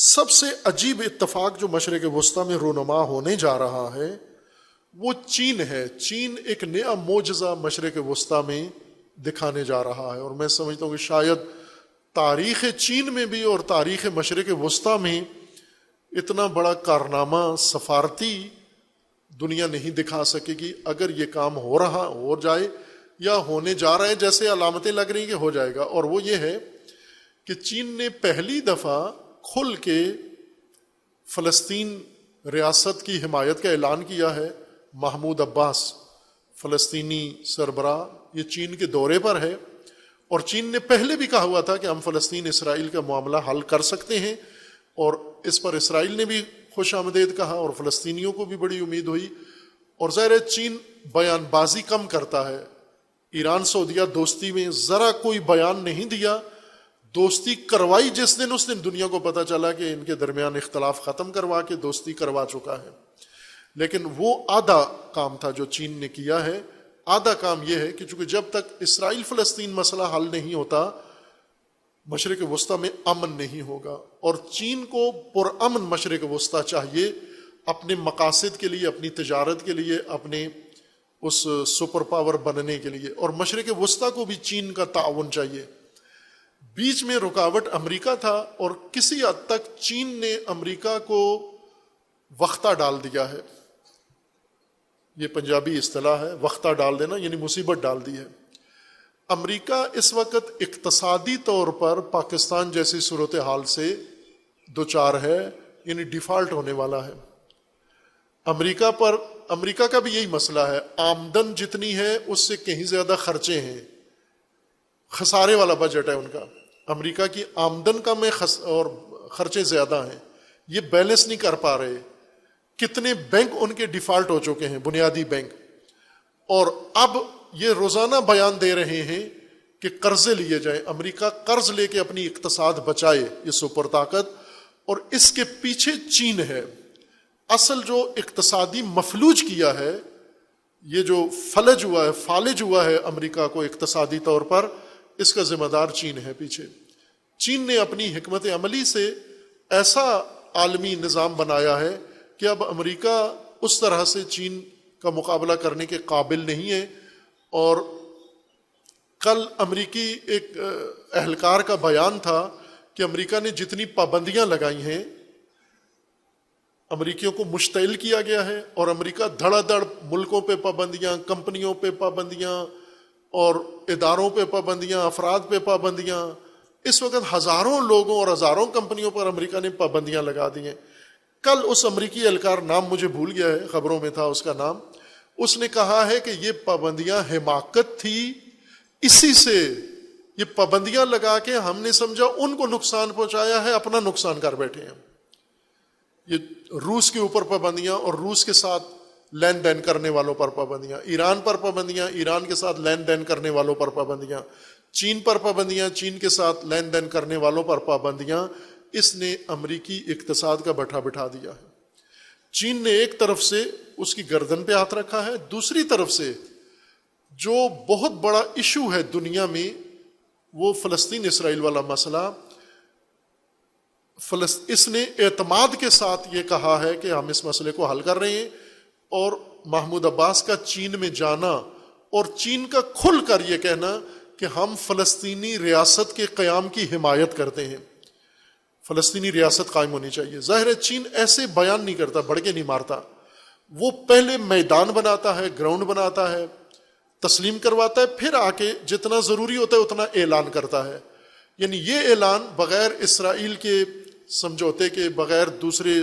سب سے عجیب اتفاق جو مشرق وسطیٰ میں رونما ہونے جا رہا ہے وہ چین ہے. چین ایک نیا معجزہ مشرق وسطیٰ میں دکھانے جا رہا ہے، اور میں سمجھتا ہوں کہ شاید تاریخ چین میں بھی اور تاریخ مشرق وسطیٰ میں اتنا بڑا کارنامہ سفارتی دنیا نہیں دکھا سکے گی. اگر یہ کام ہو جائے یا ہونے جا رہا ہے، جیسے علامتیں لگ رہی ہیں کہ ہو جائے گا، اور وہ یہ ہے کہ چین نے پہلی دفعہ کھل کے فلسطین ریاست کی حمایت کا اعلان کیا ہے. محمود عباس فلسطینی سربراہ یہ چین کے دورے پر ہے، اور چین نے پہلے بھی کہا ہوا تھا کہ ہم فلسطین اسرائیل کا معاملہ حل کر سکتے ہیں، اور اس پر اسرائیل نے بھی خوش آمدید کہا اور فلسطینیوں کو بھی بڑی امید ہوئی. اور ظاہر ہے چین بیان بازی کم کرتا ہے. ایران سعودیہ دوستی میں ذرا کوئی بیان نہیں دیا. دوستی کروائی جس دن، اس دن دنیا کو پتہ چلا کہ ان کے درمیان اختلاف ختم کروا کے دوستی کروا چکا ہے. لیکن وہ آدھا کام تھا جو چین نے کیا ہے. آدھا کام یہ ہے کہ چونکہ جب تک اسرائیل فلسطین مسئلہ حل نہیں ہوتا مشرق وسطیٰ میں امن نہیں ہوگا، اور چین کو پرامن مشرق وسطیٰ چاہیے اپنے مقاصد کے لیے، اپنی تجارت کے لیے، اپنے اس سپر پاور بننے کے لیے. اور مشرق وسطیٰ کو بھی چین کا تعاون چاہیے. بیچ میں رکاوٹ امریکہ تھا، اور کسی حد تک چین نے امریکہ کو وقتہ ڈال دیا ہے. یہ پنجابی اصطلاح ہے، وقتہ ڈال دینا، یعنی مصیبت ڈال دی ہے. امریکہ اس وقت اقتصادی طور پر پاکستان جیسی صورتحال سے دوچار ہے، یعنی ڈیفالٹ ہونے والا ہے. امریکہ کا بھی یہی مسئلہ ہے. آمدن جتنی ہے اس سے کہیں زیادہ خرچے ہیں، خسارے والا بجٹ ہے ان کا. امریکہ کی آمدن کم ہے اور خرچے زیادہ ہیں. یہ بیلنس نہیں کر پا رہے. کتنے بینک ان کے ڈیفالٹ ہو چکے ہیں، بنیادی بینک. اور اب یہ روزانہ بیان دے رہے ہیں کہ قرضے لیے جائیں. امریکہ قرض لے کے اپنی اقتصاد بچائے، یہ سپر طاقت. اور اس کے پیچھے چین ہے. اصل جو اقتصادی مفلوج کیا ہے، یہ جو فالج ہوا ہے امریکہ کو اقتصادی طور پر، اس کا ذمہ دار چین ہے پیچھے. چین نے اپنی حکمت عملی سے ایسا عالمی نظام بنایا ہے کہ اب امریکہ اس طرح سے چین کا مقابلہ کرنے کے قابل نہیں ہے. اور کل امریکی ایک اہلکار کا بیان تھا کہ امریکہ نے جتنی پابندیاں لگائی ہیں، امریکیوں کو مشتعل کیا گیا ہے، اور امریکہ دھڑا دھڑ ملکوں پہ پابندیاں، کمپنیوں پہ پابندیاں، اور اداروں پہ پابندیاں، افراد پہ پابندیاں. اس وقت ہزاروں لوگوں اور ہزاروں کمپنیوں پر امریکہ نے پابندیاں لگا دی ہیں. کل اس امریکی اہلکار، نام مجھے بھول گیا ہے، خبروں میں تھا اس کا نام، اس نے کہا ہے کہ یہ پابندیاں حماقت تھی. اسی سے یہ پابندیاں لگا کے ہم نے سمجھا ان کو نقصان پہنچایا ہے، اپنا نقصان کر بیٹھے ہیں. یہ روس کے اوپر پابندیاں اور روس کے ساتھ لین دین کرنے والوں پر پابندیاں، ایران پر پابندیاں، ایران کے ساتھ لین دین کرنے والوں پر پابندیاں، چین پر پابندیاں، چین کے ساتھ لین دین کرنے والوں پر پابندیاں. اس نے امریکی اقتصاد کا بٹھا بٹھا دیا ہے. چین نے ایک طرف سے اس کی گردن پہ ہاتھ رکھا ہے، دوسری طرف سے جو بہت بڑا ایشو ہے دنیا میں وہ فلسطین اسرائیل والا مسئلہ. اس نے اعتماد کے ساتھ یہ کہا ہے کہ ہم اس مسئلے کو حل کر رہے ہیں. اور محمود عباس کا چین میں جانا اور چین کا کھل کر یہ کہنا کہ ہم فلسطینی ریاست کے قیام کی حمایت کرتے ہیں، فلسطینی ریاست قائم ہونی چاہیے. ظاہر ہے چین ایسے بیان نہیں کرتا، بڑکے نہیں مارتا. وہ پہلے میدان بناتا ہے، گراؤنڈ بناتا ہے، تسلیم کرواتا ہے، پھر آ کے جتنا ضروری ہوتا ہے اتنا اعلان کرتا ہے. یعنی یہ اعلان بغیر اسرائیل کے سمجھوتے کے، بغیر دوسرے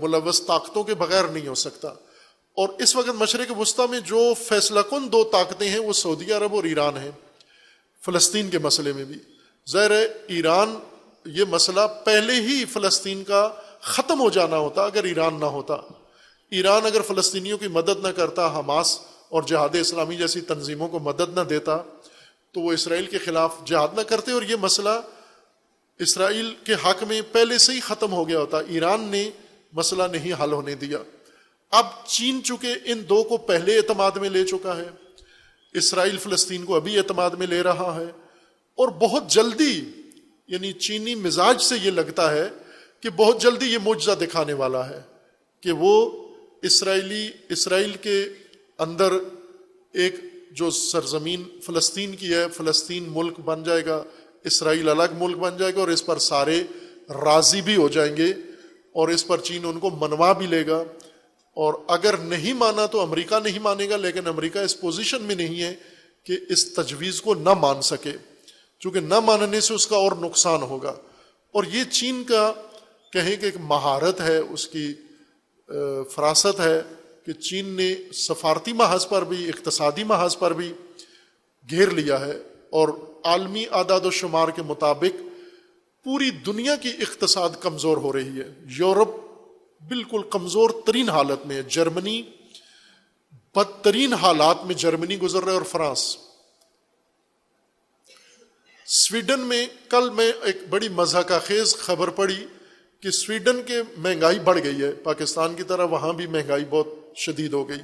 ملوث طاقتوں کے بغیر نہیں ہو سکتا. اور اس وقت مشرق وسطیٰ میں جو فیصلہ کن دو طاقتیں ہیں وہ سعودی عرب اور ایران ہیں. فلسطین کے مسئلے میں بھی ظاہر ہے ایران، یہ مسئلہ پہلے ہی فلسطین کا ختم ہو جانا ہوتا اگر ایران نہ ہوتا. ایران اگر فلسطینیوں کی مدد نہ کرتا، حماس اور جہاد اسلامی جیسی تنظیموں کو مدد نہ دیتا، تو وہ اسرائیل کے خلاف جہاد نہ کرتے اور یہ مسئلہ اسرائیل کے حق میں پہلے سے ہی ختم ہو گیا ہوتا. ایران نے مسئلہ نہیں حل ہونے دیا. اب چین چونکہ ان دو کو پہلے اعتماد میں لے چکا ہے، اسرائیل فلسطین کو ابھی اعتماد میں لے رہا ہے، اور بہت جلدی، یعنی چینی مزاج سے یہ لگتا ہے کہ بہت جلدی یہ معجزہ دکھانے والا ہے کہ وہ اسرائیل کے اندر ایک جو سرزمین فلسطین کی ہے، فلسطین ملک بن جائے گا، اسرائیل الگ ملک بن جائے گا، اور اس پر سارے راضی بھی ہو جائیں گے، اور اس پر چین ان کو منوا بھی لے گا. اور اگر نہیں مانا تو امریکہ نہیں مانے گا، لیکن امریکہ اس پوزیشن میں نہیں ہے کہ اس تجویز کو نہ مان سکے، چونکہ نہ ماننے سے اس کا اور نقصان ہوگا. اور یہ چین کا کہیں کہ ایک مہارت ہے، اس کی فراست ہے کہ چین نے سفارتی محاذ پر بھی، اقتصادی محاذ پر بھی گھیر لیا ہے. اور عالمی اعداد و شمار کے مطابق پوری دنیا کی اقتصاد کمزور ہو رہی ہے. یورپ بالکل کمزور ترین حالت میں ہے، جرمنی بدترین حالات میں جرمنی گزر رہا ہے، اور فرانس. سویڈن میں کل میں ایک بڑی مضحکہ خیز خبر پڑھی کہ سویڈن کے مہنگائی بڑھ گئی ہے، پاکستان کی طرح وہاں بھی مہنگائی بہت شدید ہو گئی.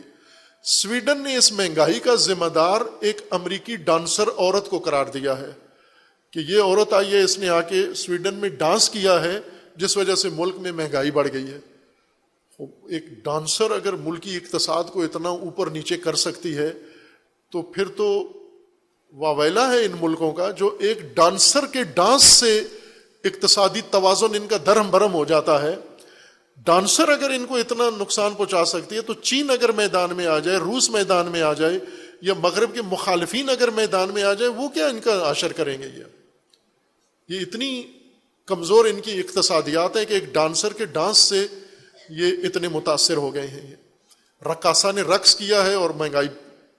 سویڈن نے اس مہنگائی کا ذمہ دار ایک امریکی ڈانسر عورت کو قرار دیا ہے کہ یہ عورت آئی ہے، اس نے آ کے سویڈن میں ڈانس کیا ہے جس وجہ سے ملک میں مہنگائی بڑھ گئی ہے. ایک ڈانسر اگر ملکی اقتصاد کو اتنا اوپر نیچے کر سکتی ہے تو پھر تو واویلا ہے ان ملکوں کا جو ایک ڈانسر کے ڈانس سے اقتصادی توازن ان کا درہم برہم ہو جاتا ہے. ڈانسر اگر ان کو اتنا نقصان پہنچا سکتی ہے تو چین اگر میدان میں آ جائے، روس میدان میں آ جائے، یا مغرب کے مخالفین اگر میدان میں آ جائے، وہ کیا ان کا اشر کریں گے؟ یہ اتنی کمزور ان کی اقتصادیات ہے کہ ایک ڈانسر کے ڈانس سے یہ اتنے متاثر ہو گئے ہیں. رقاصہ نے رقص کیا ہے اور مہنگائی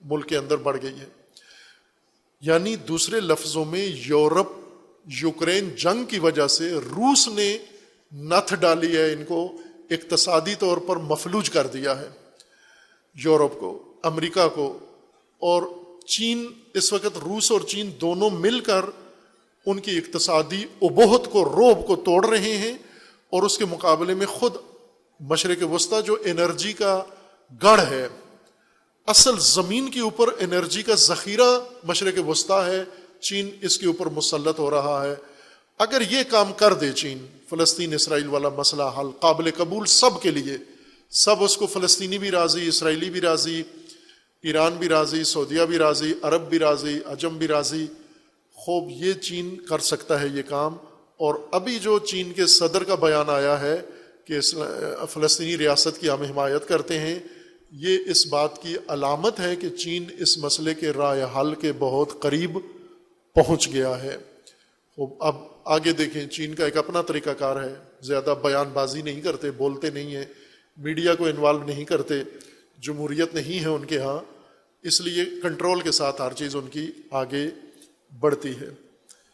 ملک کے اندر بڑھ گئی ہے. یعنی دوسرے لفظوں میں یورپ یوکرین جنگ کی وجہ سے روس نے نتھ ڈالی ہے، ان کو اقتصادی طور پر مفلوج کر دیا ہے، یورپ کو، امریکہ کو. اور چین اس وقت، روس اور چین دونوں مل کر ان کی اقتصادی ابہت کو، رعب کو توڑ رہے ہیں. اور اس کے مقابلے میں خود مشرق وسطیٰ جو انرجی کا گڑھ ہے، اصل زمین کے اوپر انرجی کا ذخیرہ مشرق وسطیٰ ہے، چین اس کے اوپر مسلط ہو رہا ہے. اگر یہ کام کر دے چین، فلسطین اسرائیل والا مسئلہ حل قابل قبول سب کے لیے، سب اس کو، فلسطینی بھی راضی، اسرائیلی بھی راضی، ایران بھی راضی، سعودیہ بھی راضی، عرب بھی راضی، عجم بھی راضی، خوب یہ چین کر سکتا ہے یہ کام. اور ابھی جو چین کے صدر کا بیان آیا ہے کہ فلسطینی ریاست کی ہم حمایت کرتے ہیں، یہ اس بات کی علامت ہے کہ چین اس مسئلے کے رائے حل کے بہت قریب پہنچ گیا ہے. اب آگے دیکھیں، چین کا ایک اپنا طریقہ کار ہے، زیادہ بیان بازی نہیں کرتے، بولتے نہیں ہیں، میڈیا کو انوالو نہیں کرتے، جمہوریت نہیں ہے ان کے ہاں، اس لیے کنٹرول کے ساتھ ہر چیز ان کی آگے بڑھتی ہے.